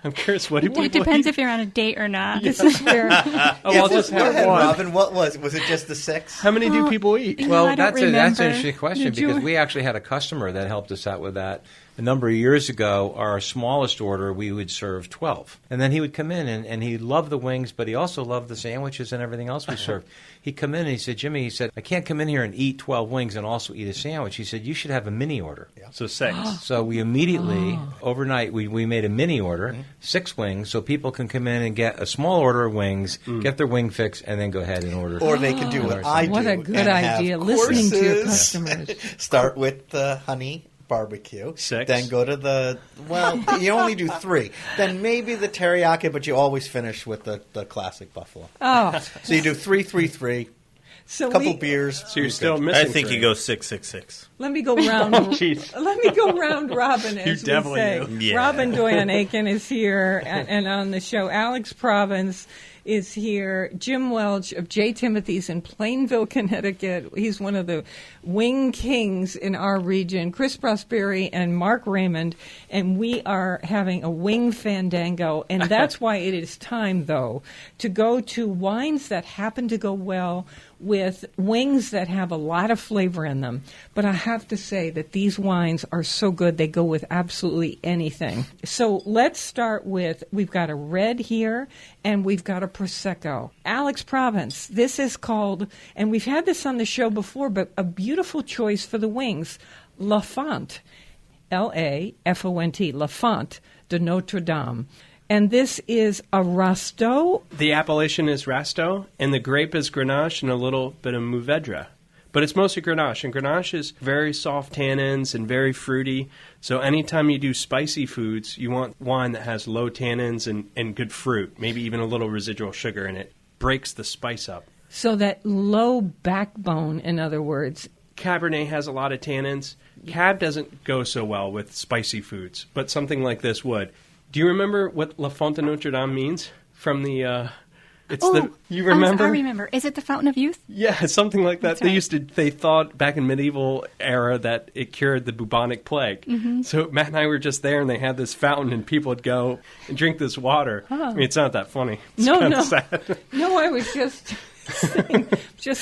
I'm curious. What do people Well, it depends eat? if you're on a date or not. This is where I'll just Go have ahead, one. Robin. What was it? Just the 6? How many do people eat? Well, I don't that's an remember. interesting question Did you- because we actually had a customer that helped us out with that. A number of years ago, our smallest order, we would serve 12. And then he would come in, and he loved the wings, but he also loved the sandwiches and everything else we served. He'd come in and he said, Jimmy, he said, I can't come in here and eat 12 wings and also eat a sandwich. He said, you should have a mini order. So 6. So we immediately, overnight, we made a mini order, 6 wings, so people can come in and get a small order of wings, get their wing fix, and then go ahead and order. Or they can do what I do. What a good and have idea, listening to your courses. customers. Start with the honey barbecue. 6. Then go to you only do 3. Then maybe the teriyaki, but you always finish with the classic buffalo. Oh, So you do 3, 3, 3, so couple beers. So you're still missing. I think 3. you go 6, 6, 6. let me go round. Jeez. Let me go round Robin, as You we devil, say. you. Yeah. Robin Doyon-Aiken is here, and on the show, Alex Province is here. Jim Welch of J. Timothy's in Plainville, Connecticut. He's one of the wing kings in our region. Chris Prosperi and Mark Raymond, and we are having a wing fandango, and that's why it is time, though, to go to wines that happen to go well with wings that have a lot of flavor in them. But I have to say that these wines are so good, they go with absolutely anything. So let's start with, we've got a red here, and we've got a Prosecco. Alex Province, this is called, and we've had this on the show before, but a beautiful choice for the wings, La Font, L-A-F-O-N-T, La Font de Notre Dame. And this is a Rasteau. The appellation is Rasteau, and the grape is Grenache and a little bit of Mourvedre. But it's mostly Grenache, and Grenache is very soft tannins and very fruity. So anytime you do spicy foods, you want wine that has low tannins and good fruit, maybe even a little residual sugar in it. Breaks the spice up. So that low backbone, in other words. Cabernet has a lot of tannins. Cab doesn't go so well with spicy foods, but something like this would. Do you remember what La Font de Notre Dame means from the... you remember? I remember. Is it the Fountain of Youth? Yeah, something like that. That's They thought back in medieval era that it cured the bubonic plague. Mm-hmm. So Matt and I were just there, and they had this fountain, and people would go and drink this water. I mean, it's not that funny. It's kinda sad. No, I was just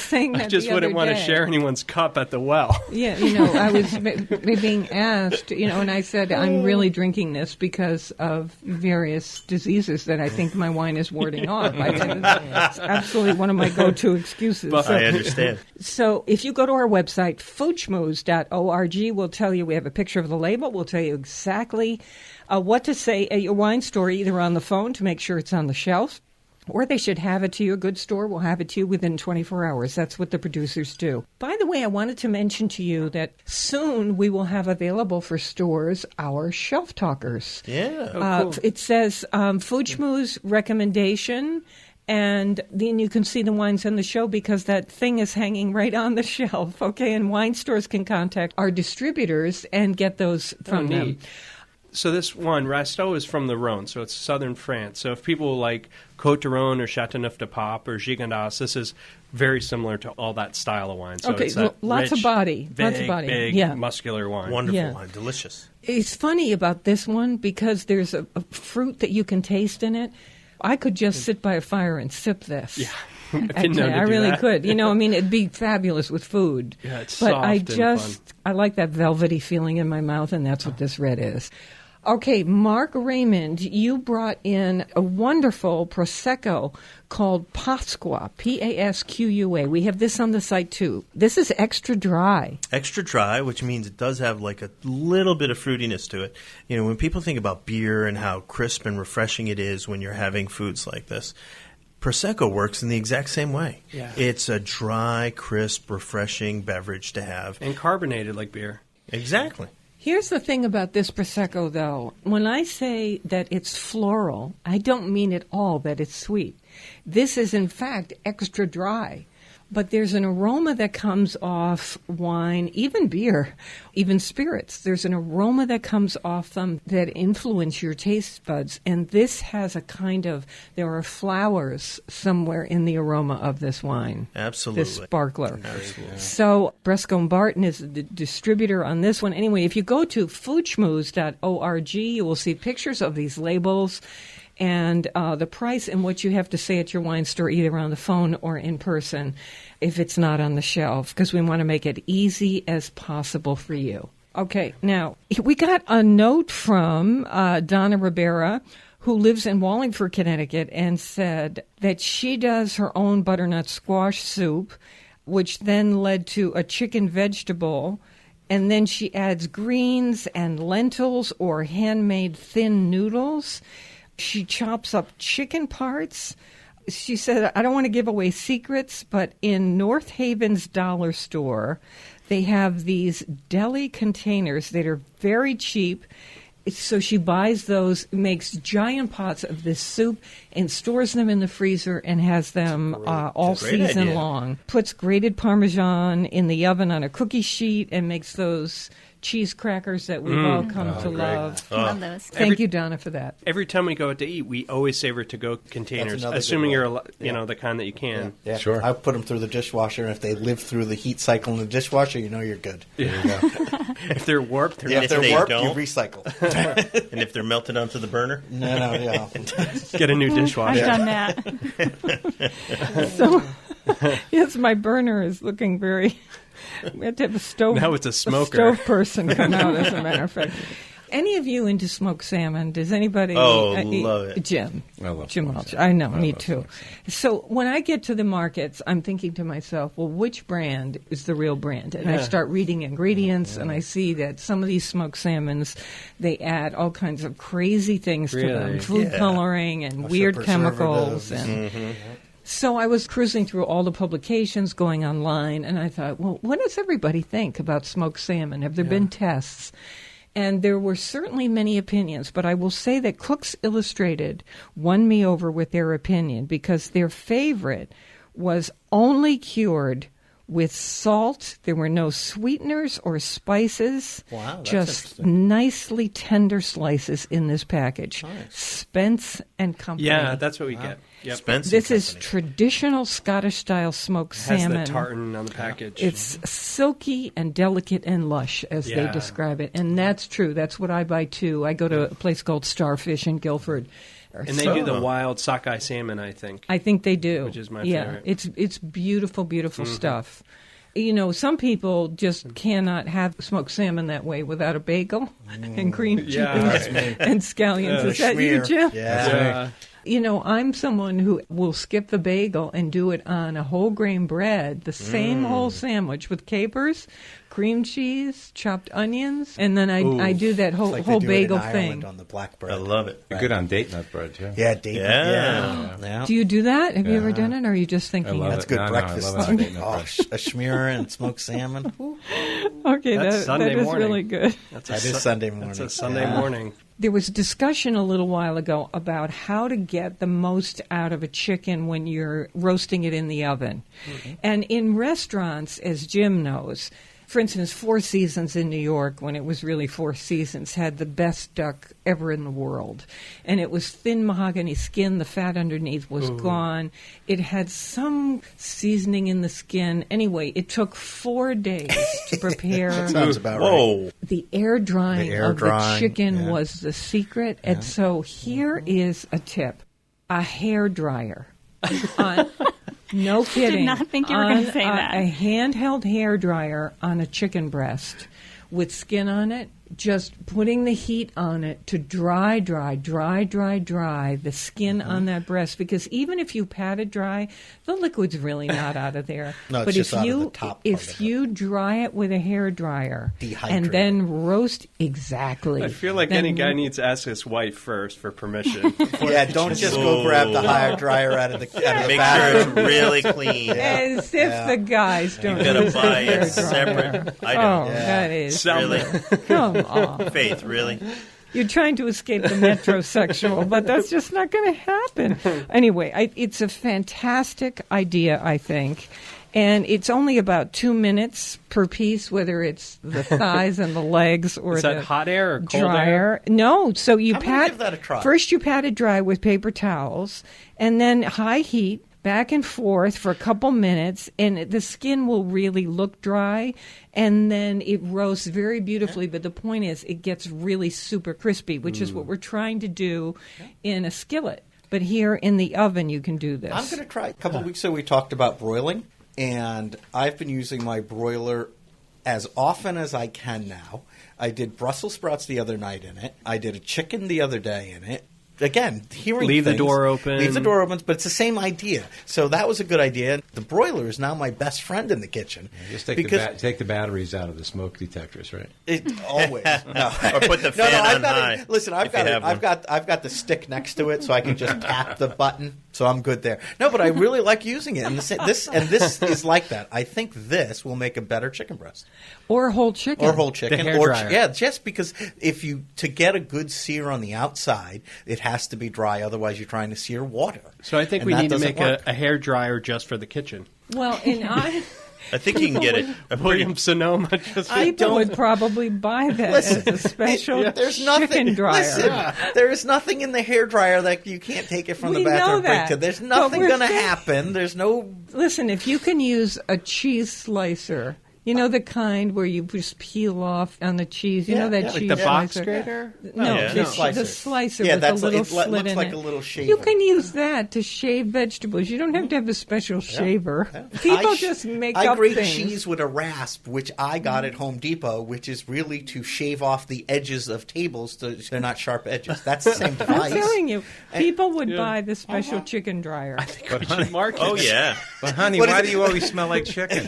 saying that I just the wouldn't other want to day. share anyone's cup at the well. Yeah, I was being asked, and I said, I'm really drinking this because of various diseases that I think my wine is warding off. It's absolutely one of my go-to excuses. I understand. So if you go to our website, foodschmooze.org, we'll tell you, we have a picture of the label, we'll tell you exactly what to say at your wine store, either on the phone to make sure it's on the shelf, or they should have it to you. A good store will have it to you within 24 hours. That's what the producers do. By the way, I wanted to mention to you that soon we will have available for stores our shelf talkers. Yeah. Cool. It says Food Schmooze recommendation, and then you can see the wines on the show because that thing is hanging right on the shelf, okay? And wine stores can contact our distributors and get those from them. Neat. So this one, Rasteau, is from the Rhone, so it's southern France. So if people like Côte du Rhône or Châteauneuf-du-Pape or Gigondas, this is very similar to all that style of wine. So Okay, it's that lots rich, of body. big, Lots of body. big, Yeah. muscular wine. Wonderful Yeah. wine. Delicious. It's funny about this one because there's a fruit that you can taste in it. I could just sit by a fire and sip this. Yeah. Actually, I really could. I mean, it'd be fabulous with food. Yeah, it's but soft and fun. I like that velvety feeling in my mouth, and that's what this red is. Okay, Mark Raymond, you brought in a wonderful Prosecco called Pasqua, Pasqua. We have this on the site, too. This is extra dry. Extra dry, which means it does have like a little bit of fruitiness to it. When people think about beer and how crisp and refreshing it is when you're having foods like this, Prosecco works in the exact same way. Yeah. It's a dry, crisp, refreshing beverage to have. And carbonated like beer. Exactly. Here's the thing about this Prosecco, though. When I say that it's floral, I don't mean at all that it's sweet. This is, in fact, extra dry. But there's an aroma that comes off wine, even beer, even spirits. There's an aroma that comes off them that influence your taste buds. And this has a there are flowers somewhere in the aroma of this wine. Absolutely. This sparkler. Absolutely. So Bresco & Barton is the distributor on this one. Anyway, if you go to foodschmooze.org, you will see pictures of these labels and the price and what you have to say at your wine store, either on the phone or in person, if it's not on the shelf, because we want to make it easy as possible for you. Okay, now, we got a note from Donna Ribera, who lives in Wallingford, Connecticut, and said that she does her own butternut squash soup, which then led to a chicken vegetable, and then she adds greens and lentils or handmade thin noodles. She chops up chicken parts. She said, I don't want to give away secrets, but in North Haven's dollar store, they have these deli containers that are very cheap. So she buys those, makes giant pots of this soup, and stores them in the freezer and has them all season long. Puts grated Parmesan in the oven on a cookie sheet and makes those cheese crackers that we've all come to love. Love those. Thank you, Donna, for that. Every time we go out to eat, we always save to-go containers, assuming you're the kind that you can. Yeah. Sure. I put them through the dishwasher, and if they live through the heat cycle in the dishwasher, you're good. There you go. If they're warped, they're If they're they warped, don't? you recycle. And if they're melted onto the burner? No. get a new I've dishwasher. done that. So, yes, my burner is looking very... We had to have a stove. Now it's a smoker. Stove person come out, as a matter of fact. Any of you into smoked salmon? Does anybody? Love it. Jim. I love Jim smoked Welch. I know, me love too. smoked So when I get to the markets, I'm thinking to myself, well, which brand is the real brand? And I start reading ingredients, and I see that some of these smoked salmons, they add all kinds of crazy things to them, food coloring and weird chemicals. And So I was cruising through all the publications, going online, and I thought, well, what does everybody think about smoked salmon? Have there been tests? And there were certainly many opinions, but I will say that Cooks Illustrated won me over with their opinion because their favorite was only cured with salt. There were no sweeteners or spices. Wow, that's just interesting. Nicely tender slices in this package. Nice. Spence and Company. Yeah, that's what we get. Yep. Spence This and is Company. traditional Scottish-style smoked Has salmon. the tartan on the package. It's silky and delicate and lush, as they Yeah. describe it. And that's true. That's what I buy, too. I go to a place called Starfish in Guilford. and they do the wild sockeye salmon, I think. I think they do. Which is my yeah, favorite. it's beautiful, beautiful stuff. Some people just cannot have smoked salmon that way without a bagel and cream cheese and scallions. Is that you, Jim? Yeah. I'm someone who will skip the bagel and do it on a whole grain bread, the same whole sandwich with capers, cream cheese, chopped onions, and then I do that whole Like they whole do bagel it in Ireland thing. on the black bread. I love it. Good on date nut bread, too. Yeah, date. Yeah. Do you do that? Have you ever done it, or are you just thinking? I love That's it. good No, I breakfast. love it on date nut Oh, bread. a schmear and smoked salmon. Ooh. Okay, That's that Sunday is morning. really good. That is Sunday morning. That's a Sunday morning. There was discussion a little while ago about how to get the most out of a chicken when you're roasting it in the oven. And in restaurants, as Jim knows, for instance, Four Seasons in New York, when it was really Four Seasons, had the best duck ever in the world. And it was thin mahogany skin. The fat underneath was gone. It had some seasoning in the skin. Anyway, it took 4 days to prepare. That sounds about right. Whoa. The air drying air of drying, the chicken yeah. was the secret. And so here is a tip. A hair dryer. No kidding. Did not think you were going to say that. A handheld hairdryer on a chicken breast with skin on it, just putting the heat on it to dry the skin on that breast. Because even if you pat it dry, the liquid's really not out of there. No, it's but just out of the top part if of you dry it with a hairdryer Dehydrate and then roast exactly. I feel like then any guy needs to ask his wife first for permission. Yeah, don't just go grab the hairdryer out of the Make bathroom. sure it's really clean. As if the guys don't You gotta use a buy a hairdryer. separate item. Oh, that is Really? come on. Faith, really? You're trying to escape the metrosexual, but that's just not going to happen. Anyway, it's a fantastic idea, I think. And it's only about 2 minutes per piece, whether it's the thighs and the legs or Is that the hot air or cold dryer. air? No, so you I'm gonna give that a try. First you pat it dry with paper towels, and then high heat, back and forth for a couple minutes, and the skin will really look dry, and then it roasts very beautifully. But the point is, it gets really super crispy, which is what we're trying to do in a skillet. But here in the oven, you can do this. I'm going to try. A couple weeks ago, we talked about broiling, and I've been using my broiler as often as I can now. I did Brussels sprouts the other night in it. I did a chicken the other day in it. Again, hearing Leave the things, door open. Leave the door open, but it's the same idea. So that was a good idea. The broiler is now my best friend in the kitchen. Just take the batteries out of the smoke detectors, right? Always. No. Or put the fan on high. Listen, I've got the stick next to it, so I can just tap the button. So I'm good there. No, but I really like using it, and this is like that. I think this will make a better chicken breast or whole chicken. or whole chicken. The hairdryer. Just because to get a good sear on the outside, it has to be dry. Otherwise, you're trying to sear water. So I think And we that need to doesn't make a work. hair dryer just for the kitchen. Well, and I think you can get it. A pretty, William Sonoma just people would probably buy that as a special There's nothing. chicken dryer. Listen, there is nothing in the hairdryer that you can't take it from We the bathroom know that. break to. There's But nothing we're going to saying- happen. There's no. Listen, if you can use a cheese slicer, you know the kind where you just peel off on the cheese. You know that cheese the box slicer. grater. No, Yeah. the Slicer. slicer Yeah, with that's a little it slit looks in like it. a little shaver. You can use that to shave vegetables. You don't have to have a special shaver. People just make I up grate things. cheese with a rasp, which I got at Home Depot, which is really to shave off the edges of tables so they're not sharp edges. That's the same device. I'm telling you, people would buy the special chicken dryer. We should market. oh, yeah. But honey, why do you always smell like chicken?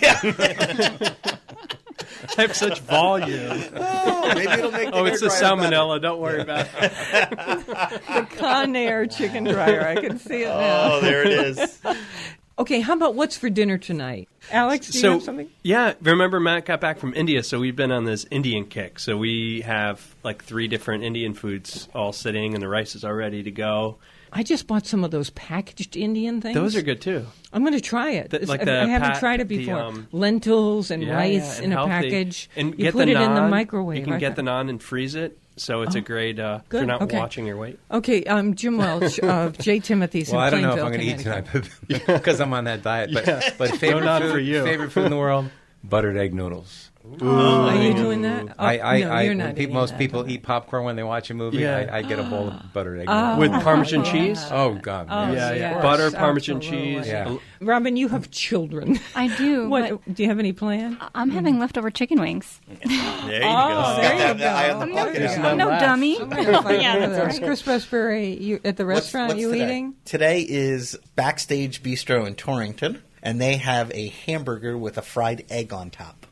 I have such volume. Oh, maybe it'll make the It's the hairdryer salmonella. Don't worry about it. The Conair chicken dryer. I can see it now. Oh, there it is. Okay, how about what's for dinner tonight? Alex, do you have something? Yeah, remember Matt got back from India, so we've been on this Indian kick. So we have like 3 different Indian foods all sitting, and the rice is all ready to go. I just bought some of those packaged Indian things. Those are good too. I'm going to try it. Like I haven't tried it before. Lentils and rice and in a healthy. package. And you get put the it naan. in the microwave. You can get the naan and freeze it. So it's a great, if Good, you're not okay. watching your weight. Okay, Jim Welch of J. Timothy's Well, in I don't know Plainville, if I'm going to eat Connecticut. tonight because I'm on that diet. But favorite naan food, for you. favorite food in the world, buttered egg noodles. Are you doing that? Oh, no, you're not eating Most that. people eat popcorn when they watch a movie. Yeah. I get a bowl of buttered egg noodles. With Parmesan cheese? Oh God! Oh, yes. yes, Butter, Parmesan absolutely. cheese. Yeah. Robin, you have children. I do. What? Do you have any plan? But I'm having leftover chicken wings. There you Oh, go. there you Got that eye on go. the bucket. There's Yeah. none I'm no left. dummy. Yeah, that's that's right. Chris Westbury at the restaurant What's you today? eating? Today is Backstage Bistro in Torrington, and they have a hamburger with a fried egg on top.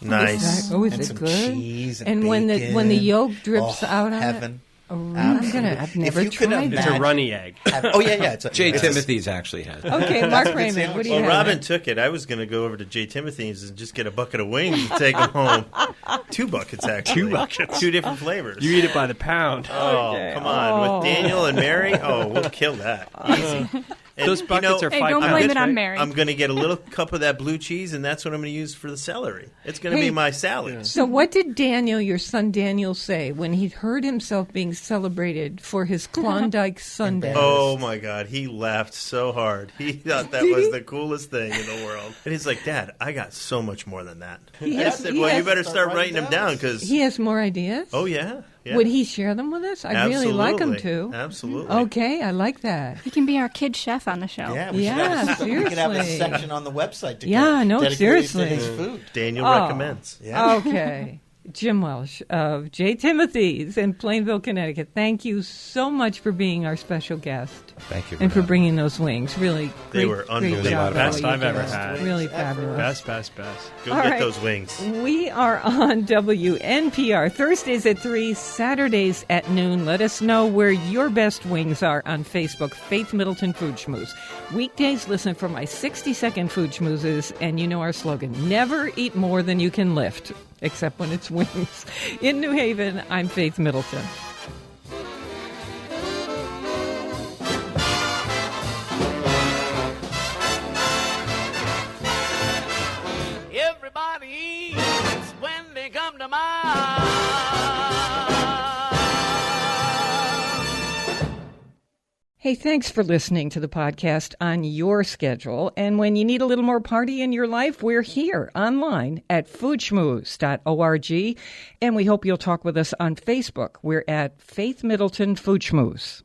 Nice. Oh, is And it some good? cheese and when bacon. the yolk drips out on heaven. it. Oh, I've never If you could tried It's that. a runny egg. Oh yeah. It's a, Jay it's a- Timothy's actually has. Okay, Mark a good Raymond, sandwich. what do you Well, have? Robin took it. I was going to go over to J. Timothy's and just get a bucket of wings and take them home. 2 buckets, actually. 2 buckets. 2 different flavors. You eat it by the pound. Oh, Okay. come on. Oh. With Daniel and Mary, we'll kill that. Easy. And, Those buckets are Hey, 5 don't pounds. blame it on right? Mary. I'm going to get a little cup of that blue cheese, and that's what I'm going to use for the celery. It's going to Hey. be my salad. So what did Daniel, your son Daniel, say when he heard himself being celebrated for his Klondike Sundae. Oh my God, he laughed so hard. He thought that was the coolest thing in the world. And he's like, Dad, I got so much more than that. I said, well, you better start writing them down because he has more ideas. Oh yeah. Yeah. Would he share them with us? I'd really like him to. Absolutely. Okay, I like that. He can be our kid chef on the show. Yeah, seriously. We could have a section on the website to no, seriously. to his food. Daniel recommends. Yeah. Okay. Jim Welch of J. Timothy's in Plainville, Connecticut. Thank you so much for being our special guest. Thank you. And for bringing those wings. Really They great, were great unbelievable. job. Best I've ever had. Really fabulous. Best. Go All get right. those wings. We are on WNPR Thursdays at 3, Saturdays at noon. Let us know where your best wings are on Facebook, Faith Middleton Food Schmooze. Weekdays, listen for my 60-second food schmoozes, and you know our slogan, never eat more than you can lift, except when it's wings. In New Haven, I'm Faith Middleton. Everybody eats when they come to mind. Hey, thanks for listening to the podcast on your schedule. And when you need a little more party in your life, we're here online at foodschmooze.org. And we hope you'll talk with us on Facebook. We're at Faith Middleton Food Schmooze.